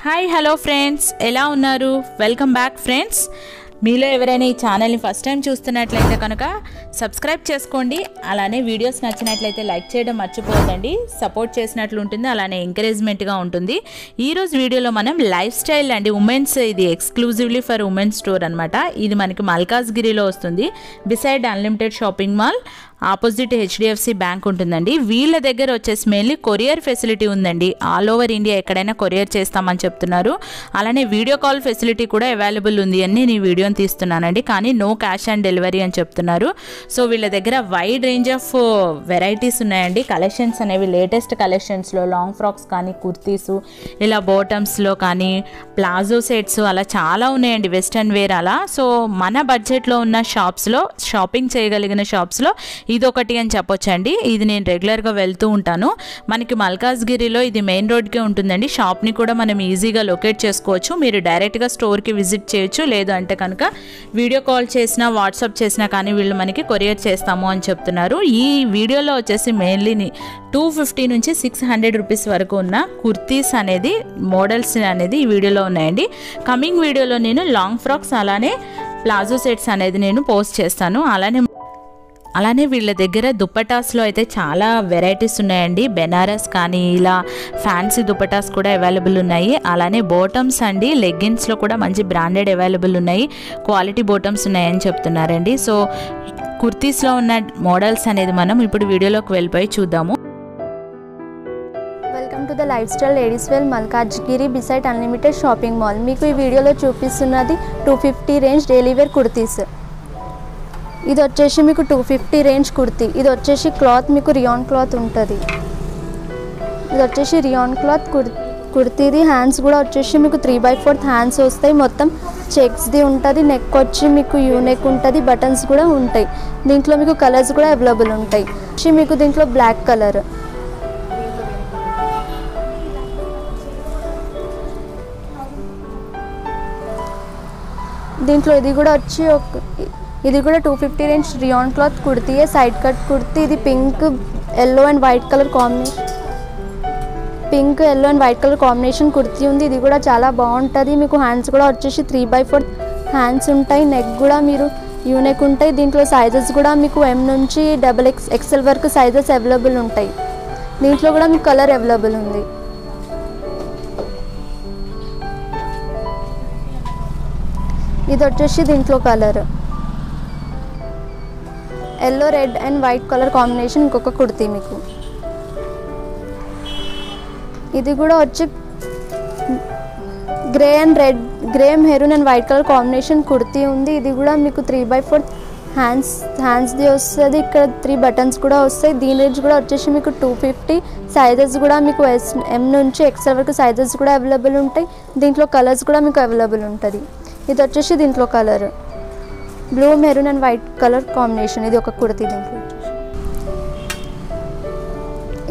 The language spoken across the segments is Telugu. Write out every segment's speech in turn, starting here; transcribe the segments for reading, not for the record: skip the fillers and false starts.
హాయ్ హలో ఫ్రెండ్స్, ఎలా ఉన్నారు? Welcome back friends. మీలో ఎవరైనా ఈ ఛానల్ని ఫస్ట్ టైం చూస్తున్నట్లయితే కనుక సబ్స్క్రైబ్ చేసుకోండి. అలానే వీడియోస్ నచ్చినట్లయితే లైక్ చేయడం మర్చిపోవద్దండి. సపోర్ట్ చేసినట్లు ఉంటుంది, అలానే ఎంకరేజ్మెంట్గా ఉంటుంది. ఈరోజు వీడియోలో మనం లైఫ్ స్టైల్ అండి, ఉమెన్స్, ఇది ఎక్స్క్లూజివ్లీ ఫర్ ఉమెన్స్ స్టోర్ అనమాట. ఇది మనకి మల్కాజ్గిరిలో వస్తుంది, beside unlimited shopping mall, opposite HDFC bank ఉంటుందండి. వీళ్ళ దగ్గర వచ్చేసి మెయిన్లీ కొరియర్ ఫెసిలిటీ ఉందండి. ఆల్ ఓవర్ ఇండియా ఎక్కడైనా కొరియర్ చేస్తామని చెప్తున్నారు. అలానే వీడియో కాల్ ఫెసిలిటీ కూడా అవైలబుల్ ఉంది అని నేను ఈ వీడియోని తీస్తున్నానండి. కానీ నో క్యాష్ ఆన్ డెలివరీ అని చెప్తున్నారు. సో వీళ్ళ దగ్గర వైడ్ రేంజ్ ఆఫ్ వెరైటీస్ ఉన్నాయండి. కలెక్షన్స్ అనేవి లేటెస్ట్ కలెక్షన్స్లో లాంగ్ ఫ్రాక్స్ కానీ, కుర్తీసు, ఇలా బాటమ్స్లో కానీ, ప్లాజో సెట్స్, అలా చాలా ఉన్నాయండి, వెస్ట్రన్ వేర్ అలా. సో మన బడ్జెట్లో ఉన్న షాప్స్లో, షాపింగ్ చేయగలిగిన షాప్స్లో ఇదొకటి అని చెప్పొచ్చండి. ఇది నేను రెగ్యులర్గా వెళ్తూ ఉంటాను. మనకి మల్కాజ్గిరిలో ఇది మెయిన్ రోడ్కే ఉంటుందండి. షాప్ని కూడా మనం ఈజీగా లొకేట్ చేసుకోవచ్చు. మీరు డైరెక్ట్గా స్టోర్కి విజిట్ చేయొచ్చు. లేదు అంటే కనుక వీడియో కాల్ చేసినా, వాట్సాప్ చేసినా కానీ వీళ్ళు మనకి కొరియర్ చేస్తాము అని చెప్తున్నారు. ఈ వీడియోలో వచ్చేసి మెయిన్లీ 250 నుంచి 600 రూపీస్ వరకు ఉన్న కుర్తీస్ అనేది, మోడల్స్ అనేది ఈ వీడియోలో ఉన్నాయండి. కమింగ్ వీడియోలో నేను లాంగ్ ఫ్రాక్స్ అలానే ప్లాజో సెట్స్ అనేది నేను పోస్ట్ చేస్తాను. అలానే వీళ్ళ దగ్గర దుప్పటాస్లో అయితే చాలా వెరైటీస్ ఉన్నాయండి. బెనారస్ కానీ, ఇలా ఫ్యాన్సీ దుప్పటాస్ కూడా అవైలబుల్ ఉన్నాయి. అలానే బాటమ్స్ అండి, లెగ్గిన్స్లో కూడా మంచి బ్రాండెడ్ అవైలబుల్ ఉన్నాయి, క్వాలిటీ బాటమ్స్ ఉన్నాయని చెప్తున్నారండి. సో కుర్తీస్లో ఉన్న మోడల్స్ అనేది మనం ఇప్పుడు వీడియోలోకి వెళ్ళిపోయి చూద్దాము. Welcome to the lifestyle ladies wear Malkajgiri beside unlimited shopping mall. మీకు ఈ వీడియోలో చూపిస్తున్నది 250 రేంజ్ డైలీ వేర్ కుర్తీస్. ఇది వచ్చేసి మీకు 250 రేంజ్ కుర్తీ. ఇది వచ్చేసి క్లాత్ మీకు రియాన్ క్లాత్ ఉంటుంది. ఇది వచ్చేసి రియాన్ క్లాత్ కుర్తీది. హ్యాండ్స్ కూడా వచ్చేసి మీకు 3/4 హ్యాండ్స్ వస్తాయి. మొత్తం చెక్స్ది ఉంటుంది. నెక్ వచ్చి మీకు యూ నెక్ ఉంటుంది. బటన్స్ కూడా ఉంటాయి. దీంట్లో మీకు కలర్స్ కూడా అవైలబుల్ ఉంటాయి. మీకు దీంట్లో బ్లాక్ కలర్, దీంట్లో ఇది కూడా వచ్చి ఇది కూడా 250 రేంజ్ రియాన్ క్లాత్ కుర్తీయే, సైడ్ కట్ కుర్తీ. ఇది pink, yellow and white colour combination kurti ఉంది. ఇది కూడా చాలా బాగుంటుంది. మీకు హ్యాండ్స్ కూడా వచ్చేసి 3/4 హ్యాండ్స్ ఉంటాయి. నెక్ కూడా మీరు యూనెక్ ఉంటాయి. దీంట్లో సైజెస్ కూడా మీకు M నుంచి XXL వరకు సైజెస్ అవైలబుల్ ఉంటాయి. దీంట్లో కూడా మీకు కలర్ అవైలబుల్ ఉంది. ఇది వచ్చేసి దీంట్లో colour yellow, red and white colour combination ఇంకొక కుర్తీ మీకు. ఇది కూడా వచ్చి grey and red, grey, maroon and white colour combination kurti ఉంది. ఇది కూడా మీకు 3/4 హ్యాండ్స్ది వస్తుంది. ఇక్కడ 3 బటన్స్ కూడా వస్తాయి. దీని రేంజ్ కూడా వచ్చేసి మీకు 250. సైజెస్ కూడా మీకు M నుంచి XL వరకు సైజెస్ కూడా అవైలబుల్ ఉంటాయి. దీంట్లో కలర్స్ కూడా మీకు అవైలబుల్ ఉంటుంది. ఇది వచ్చేసి దీంట్లో colour blue, maroon and white colour combination. ఇది ఒక కుర్తీ. దీంట్లో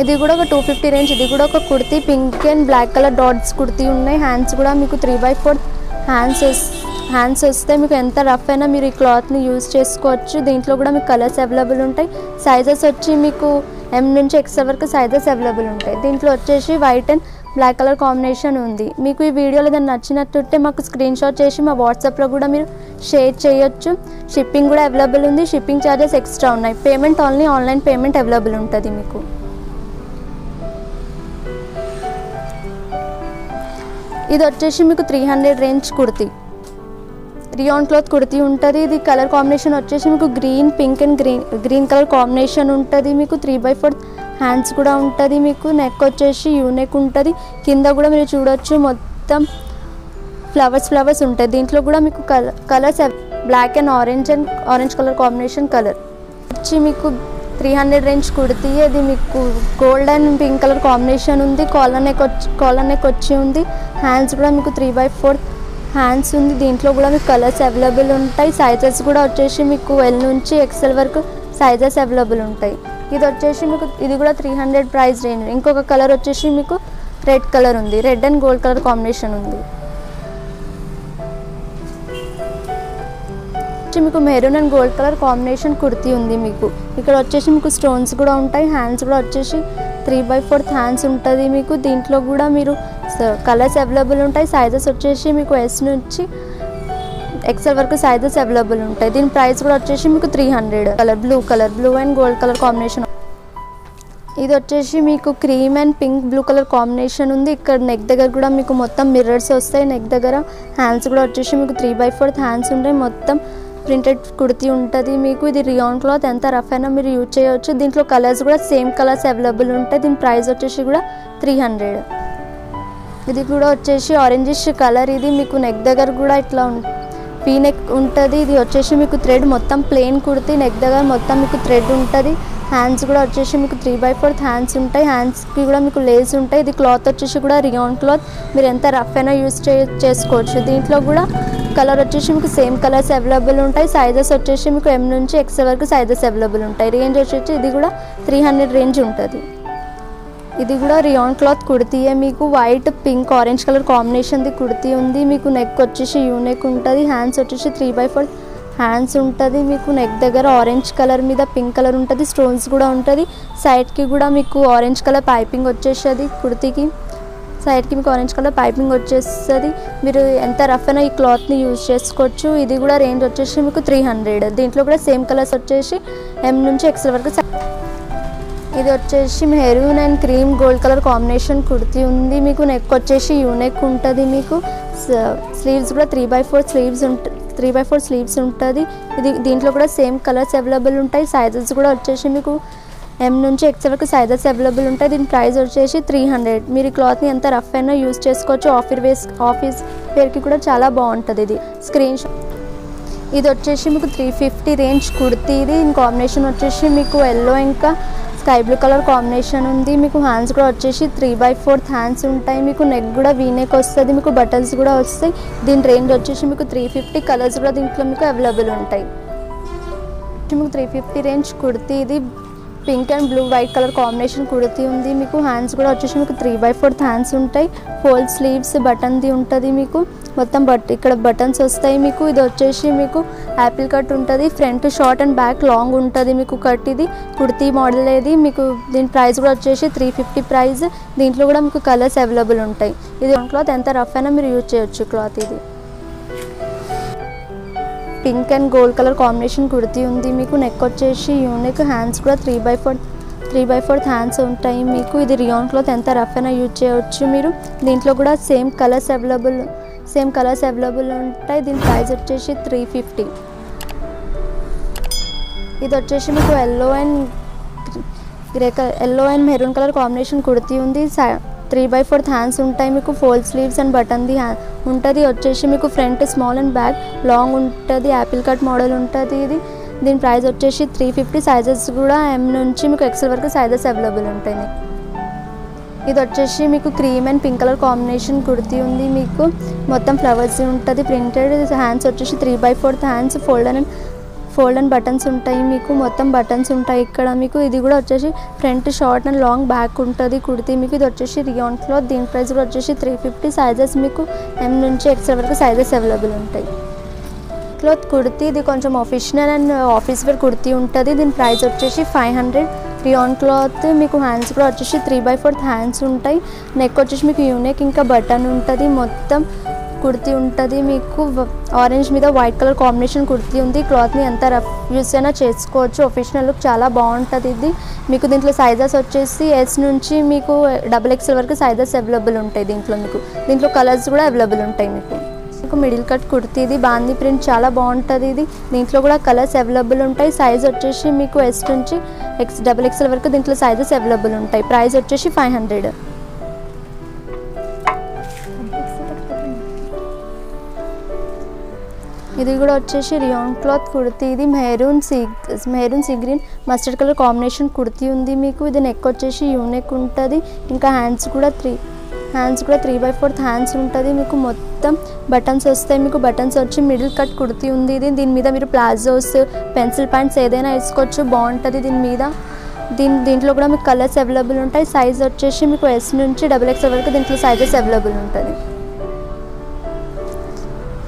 ఇది కూడా ఒక 250 రేంజ్. ఇది కూడా ఒక kurti, pink and black colour dots kurti ఉన్నాయి. హ్యాండ్స్ కూడా మీకు 3/4 హ్యాండ్స్ వస్తే మీకు ఎంత రఫ్ అయినా మీరు ఈ క్లాత్ని యూజ్ చేసుకోవచ్చు. దీంట్లో కూడా మీకు కలర్స్ అవైలబుల్ ఉంటాయి. సైజెస్ వచ్చి మీకు M నుంచి XL వరకు సైజెస్ అవైలబుల్ ఉంటాయి. దీంట్లో వచ్చేసి white and black colour combination ఉంది. మీకు ఈ వీడియోలో ఏదైనా నచ్చినట్టుంటే మాకు స్క్రీన్ షాట్ చేసి మా వాట్సాప్లో కూడా మీరు షేర్ చేయొచ్చు. షిప్పింగ్ కూడా అవైలబుల్ ఉంది. షిప్పింగ్ ఛార్జెస్ ఎక్స్ట్రా ఉన్నాయి. Payment only online payment available ఉంటుంది మీకు. ఇది వచ్చేసి మీకు 300 range kurti, rayon cloth kurti ఉంటుంది. ఇది కలర్ కాంబినేషన్ వచ్చేసి మీకు green, pink and green colour combination ఉంటుంది. మీకు 3/4 హ్యాండ్స్ కూడా ఉంటుంది. మీకు నెక్ వచ్చేసి యూనెక్ ఉంటుంది. కింద కూడా మీరు చూడొచ్చు, మొత్తం ఫ్లవర్స్ ఉంటాయి. దీంట్లో కూడా మీకు colours black and orange colour combination colour వచ్చి మీకు 300 రేంజ్ కుర్తీ. అది మీకు gold and pink colour combination ఉంది. కాలర్ నెక్ వచ్చి ఉంది. హ్యాండ్స్ కూడా మీకు 3/4 హ్యాండ్స్ ఉంది. దీంట్లో కూడా మీకు కలర్స్ అవైలబుల్ ఉంటాయి. సైజెస్ కూడా వచ్చేసి మీకు L నుంచి XL వరకు సైజెస్ అవైలబుల్ ఉంటాయి. ఇది వచ్చేసి మీకు ఇది కూడా 300 ప్రైస్ రేంజ్. ఇంకొక కలర్ వచ్చేసి మీకు రెడ్ కలర్ ఉంది. Red and gold colour combination ఉంది. మీకు maroon and gold colour combination kurti ఉంది. మీకు ఇక్కడ వచ్చేసి మీకు స్టోన్స్ కూడా ఉంటాయి. హ్యాండ్స్ కూడా వచ్చేసి 3/4 హ్యాండ్స్ ఉంటుంది. మీకు దీంట్లో కూడా మీరు కలర్స్ అవైలబుల్ ఉంటాయి. సైజెస్ వచ్చేసి మీకు ఎస్ నుంచి ఎక్సెల్ వరకు సైజెస్ అవైలబుల్ ఉంటాయి. దీని ప్రైస్ కూడా వచ్చేసి మీకు 300. Blue and gold colour combination. ఇది వచ్చేసి మీకు cream and pink blue colour combination ఉంది. ఇక్కడ నెక్ దగ్గర కూడా మీకు మొత్తం మిర్రర్స్ వస్తాయి. నెక్ దగ్గర హ్యాండ్స్ కూడా వచ్చేసి మీకు 3/4 హ్యాండ్స్ ఉంటాయి. మొత్తం ప్రింటెడ్ కుర్తీ ఉంటుంది మీకు. ఇది రియాన్ క్లాత్, ఎంత రఫ్ అయినా మీరు యూజ్ చేయవచ్చు. దీంట్లో కలర్స్ కూడా సేమ్ కలర్స్ అవైలబుల్ ఉంటాయి. దీని ప్రైస్ వచ్చేసి కూడా 300. ఇది కూడా వచ్చేసి ఆరెంజిష్ కలర్. ఇది మీకు నెక్ దగ్గర కూడా ఇట్లా వీ నెక్ ఉంటుంది. ఇది వచ్చేసి మీకు థ్రెడ్ మొత్తం ప్లెయిన్ కుర్తీ. నెక్ దగ్గర మొత్తం మీకు థ్రెడ్ ఉంటుంది. హ్యాండ్స్ కూడా వచ్చేసి మీకు 3/4 హ్యాండ్స్ ఉంటాయి. హ్యాండ్స్కి కూడా మీకు లేస్ ఉంటాయి. ఇది క్లాత్ వచ్చేసి కూడా రియాన్ క్లాత్. మీరు ఎంత రఫ్ అయినా యూజ్ చేసుకోవచ్చు. దీంట్లో కూడా కలర్ వచ్చేసి మీకు సేమ్ కలర్స్ అవైలబుల్ ఉంటాయి. సైజెస్ వచ్చేసి మీకు M నుంచి XL వరకు సైజెస్ అవైలబుల్ ఉంటాయి. రేంజ్ వచ్చేసి ఇది కూడా 300 రేంజ్ ఉంటుంది. ఇది కూడా రియాన్ క్లాత్ కుర్తీయే. మీకు వైట్ పింక్ ఆరెంజ్ కలర్ కాంబినేషన్ది కుర్తీ ఉంది. మీకు నెక్ వచ్చేసి యూ నెక్ ఉంటుంది. హ్యాండ్స్ వచ్చేసి 3/4 హ్యాండ్స్ ఉంటుంది. మీకు నెక్ దగ్గర ఆరెంజ్ కలర్ మీద పింక్ కలర్ ఉంటుంది. స్టోన్స్ కూడా ఉంటుంది. సైడ్కి కూడా మీకు ఆరెంజ్ కలర్ పైపింగ్ వచ్చేస్తుంది. కుర్తీకి సైడ్కి మీకు ఆరెంజ్ కలర్ పైపింగ్ వచ్చేస్తుంది. మీరు ఎంత రఫ్ అయినా ఈ క్లాత్ని యూజ్ చేసుకోవచ్చు. ఇది కూడా రేంజ్ వచ్చేసి మీకు 300. దీంట్లో కూడా సేమ్ కలర్స్ వచ్చేసి M నుంచి XL వరకు. ఇది వచ్చేసి maroon and cream gold colour combination kurti ఉంది. మీకు నెక్ వచ్చేసి యూ నెక్ ఉంటుంది. మీకు స్లీవ్స్ కూడా 3/4 స్లీవ్స్ ఉంటుంది. దీంట్లో కూడా సేమ్ కలర్స్ అవైలబుల్ ఉంటాయి. సైజెస్ కూడా వచ్చేసి మీకు M నుంచి XL వరకు సైజెస్ అవైలబుల్ ఉంటాయి. దీని ప్రైస్ వచ్చేసి 300. మీరు ఈ క్లాత్ని ఎంత రఫ్ అయినా యూజ్ చేసుకోవచ్చు. ఆఫీస్ వేర్కి కూడా చాలా బాగుంటుంది. ఇది స్క్రీన్ షాట్. ఇది వచ్చేసి మీకు 350 రేంజ్ కుర్తీ. ఇది కాంబినేషన్ వచ్చేసి మీకు ఎల్లో ఇంకా స్కై బ్లూ కలర్ కాంబినేషన్ ఉంది. మీకు హ్యాండ్స్ కూడా వచ్చేసి 3/4 హ్యాండ్స్ ఉంటాయి. మీకు నెక్ కూడా వీ నెక్ వస్తుంది. మీకు బటన్స్ కూడా వస్తాయి. దీని రేంజ్ వచ్చేసి మీకు 350. కలర్స్ కూడా దీంట్లో మీకు అవైలబుల్ ఉంటాయి. మీకు 350 రేంజ్ కుర్తీ. ఇది pink and blue white colour combination kurti ఉంది. మీకు హ్యాండ్స్ కూడా వచ్చేసి మీకు 3/4 హ్యాండ్స్ ఉంటాయి. ఫోల్డ్ స్లీవ్స్ బటన్ది ఉంటుంది. మీకు మొత్తం ఇక్కడ బటన్స్ వస్తాయి. మీకు ఇది వచ్చేసి మీకు యాపిల్ కట్ ఉంటుంది. Front short and back long ఉంటుంది. మీకు కట్ ఇది కుర్తీ మోడల్. ఇది మీకు దీని ప్రైస్ కూడా వచ్చేసి 350 ప్రైస్. దీంట్లో కూడా మీకు కలర్స్ అవైలబుల్ ఉంటాయి. ఇది క్లాత్ ఎంత రఫ్ అయినా మీరు యూజ్ చేయొచ్చు క్లాత్. ఇది pink and gold colour combination kurti ఉంది. మీకు నెక్ వచ్చేసి యూ నెక్. హ్యాండ్స్ కూడా 3/4 హ్యాండ్స్ ఉంటాయి. మీకు ఇది రియాన్ క్లాత్, ఎంత రఫ్ అయినా యూజ్ చేయవచ్చు మీరు. దీంట్లో కూడా సేమ్ కలర్స్ అవైలబుల్ ఉంటాయి. దీని ప్రైస్ వచ్చేసి 350. ఇది వచ్చేసి మీకు yellow and maroon colour combination kurti ఉంది. 3/4 హ్యాండ్స్ ఉంటాయి. మీకు ఫోల్డ్ స్లీవ్స్ అండ్ బటన్ది ఉంటుంది. వచ్చేసి మీకు front small and back long ఉంటుంది. యాపిల్ కట్ మోడల్ ఉంటుంది. ఇది దీని ప్రైస్ వచ్చేసి 350. సైజెస్ కూడా M నుంచి మీకు XL వరకు సైజెస్ అవైలబుల్ ఉంటాయి. ఇది వచ్చేసి మీకు cream and pink colour combination kurti ఉంది. మీకు మొత్తం ఫ్లవర్స్ ఉంటుంది ప్రింటెడ్. హ్యాండ్స్ వచ్చేసి 3/4 హ్యాండ్స్. ఫోల్డ్ అండ్ బటన్స్ ఉంటాయి. మీకు మొత్తం బటన్స్ ఉంటాయి ఇక్కడ. మీకు ఇది కూడా వచ్చేసి front short and long back ఉంటుంది కుర్తీ. మీకు ఇది వచ్చేసి రియాన్ క్లాత్. దీని ప్రైస్ కూడా వచ్చేసి 350. సైజెస్ మీకు M నుంచి XL వరకు సైజెస్ అవైలబుల్ ఉంటాయి. క్లాత్ కుర్తీ. ఇది కొంచెం official and office wear kurti ఉంటుంది. దీని ప్రైస్ వచ్చేసి 500. Rayon cloth. మీకు హ్యాండ్స్ కూడా వచ్చేసి 3/4 హ్యాండ్స్ ఉంటాయి. నెక్ వచ్చేసి మీకు యూనెక్ ఇంకా బటన్ ఉంటుంది. మొత్తం కుర్తీ ఉంటుంది. మీకు ఆరెంజ్ మీద వైట్ కలర్ కాంబినేషన్ కుర్తీ ఉంది. క్లాత్ని ఎంత రఫ్ యూస్ అయినా చేసుకోవచ్చు. ఒఫిషియల్ లుక్ చాలా బాగుంటుంది ఇది. మీకు దీంట్లో సైజెస్ వచ్చేసి S నుంచి మీకు XXL వరకు సైజెస్ అవైలబుల్ ఉంటాయి. దీంట్లో కలర్స్ కూడా అవైలబుల్ ఉంటాయి. మీకు మిడిల్ కట్ కుర్తీ. ఇది బాందీ ప్రింట్ చాలా బాగుంటుంది. ఇది దీంట్లో కూడా కలర్స్ అవైలబుల్ ఉంటాయి. సైజ్ వచ్చేసి మీకు S నుంచి XXL వరకు దీంట్లో సైజెస్ అవైలబుల్ ఉంటాయి. ప్రైస్ వచ్చేసి 500. ఇది కూడా వచ్చేసి రియాన్ క్లాత్ కుర్తీ. ఇది maroon sea green mustard colour combination kurti ఉంది. మీకు ఇది నెక్ వచ్చేసి యూనెక్ ఉంటుంది. ఇంకా హ్యాండ్స్ కూడా 3/4 హ్యాండ్స్ ఉంటుంది. మీకు మొత్తం బటన్స్ వస్తాయి. మీకు బటన్స్ వచ్చి మిడిల్ కట్ కుర్తీ ఉంది. ఇది దీని మీద మీరు ప్లాజోస్ పెన్సిల్ ప్యాంట్స్ ఏదైనా వేసుకోవచ్చు. బాగుంటుంది దీని మీద. దీంట్లో కూడా మీకు కలర్స్ అవైలబుల్ ఉంటాయి. సైజ్ వచ్చేసి మీకు S నుంచి XXL వరకు దీంట్లో సైజెస్ అవైలబుల్ ఉంటుంది.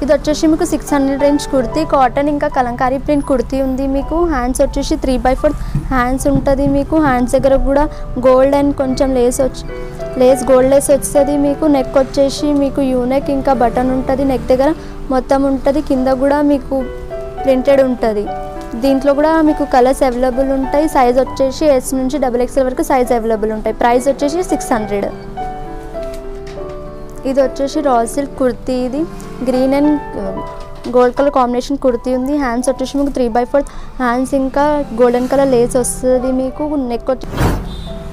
ఇది వచ్చేసి మీకు 600 రేంజ్ కుర్తీ. కాటన్ ఇంకా కలంకారీ ప్రింట్ కుర్తీ ఉంది. మీకు హ్యాండ్స్ వచ్చేసి 3/4 హ్యాండ్స్ ఉంటుంది. మీకు హ్యాండ్స్ దగ్గర కూడా గోల్డ్ అండ్ కొంచెం లేస్ గోల్డ్ లేస్ వస్తుంది మీకు. నెక్ వచ్చేసి మీకు యూనెక్ ఇంకా బటన్ ఉంటుంది, నెక్ దగ్గర మొత్తం ఉంటుంది, కింద కూడా మీకు ప్రింటెడ్ ఉంటుంది. దీంట్లో కూడా మీకు కలర్స్ అవైలబుల్ ఉంటాయి. సైజ్ వచ్చేసి ఎస్ నుంచి XXL వరకు సైజ్ అవైలబుల్ ఉంటాయి. ప్రైస్ వచ్చేసి 600. ఇది వచ్చేసి రా సిల్క్ కుర్తీ. ఇది green and gold colour combination kurti ఉంది. హ్యాండ్స్ వచ్చేసి మీకు 3/4 హ్యాండ్స్ ఇంకా గోల్డెన్ కలర్ లేస్ వస్తుంది మీకు.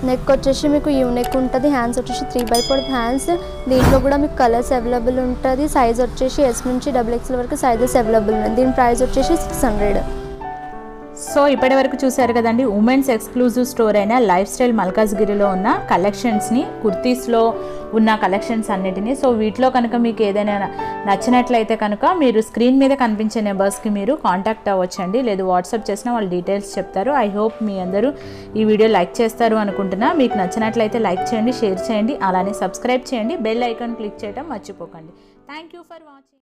నెక్ వచ్చేసి మీకు యూనెక్ ఉంటుంది. హ్యాండ్స్ వచ్చేసి 3/4 హ్యాండ్స్. దీంట్లో కూడా మీకు కలర్స్ అవైలబుల్ ఉంటుంది. సైజ్ వచ్చేసి ఎస్ నుంచి XXL వరకు సైజెస్ అవైలబుల్ ఉంది. దీని ప్రైస్ వచ్చేసి 600. సో ఇప్పటి వరకు చూసారు కదండి, ఉమెన్స్ ఎక్స్క్లూజివ్ స్టోర్ అయిన లైఫ్ స్టైల్ మల్కాజ్గిరిలో ఉన్న కలెక్షన్స్ని, కుర్తీస్లో ఉన్న కలెక్షన్స్ అన్నిటినీ. సో వీటిలో కనుక మీకు ఏదైనా నచ్చినట్లయితే కనుక మీరు స్క్రీన్ మీద కనిపించే నెంబర్స్కి మీరు కాంటాక్ట్ అవ్వచ్చండి, లేదు వాట్సాప్ చేసినా వాళ్ళు డీటెయిల్స్ చెప్తారు. ఐ హోప్ మీ అందరూ ఈ వీడియో లైక్ చేస్తారు అనుకుంటున్నా. మీకు నచ్చినట్లయితే లైక్ చేయండి, షేర్ చేయండి, అలానే సబ్స్క్రైబ్ చేయండి, బెల్ ఐకాన్ క్లిక్ చేయడం మర్చిపోకండి. Thank you for watching.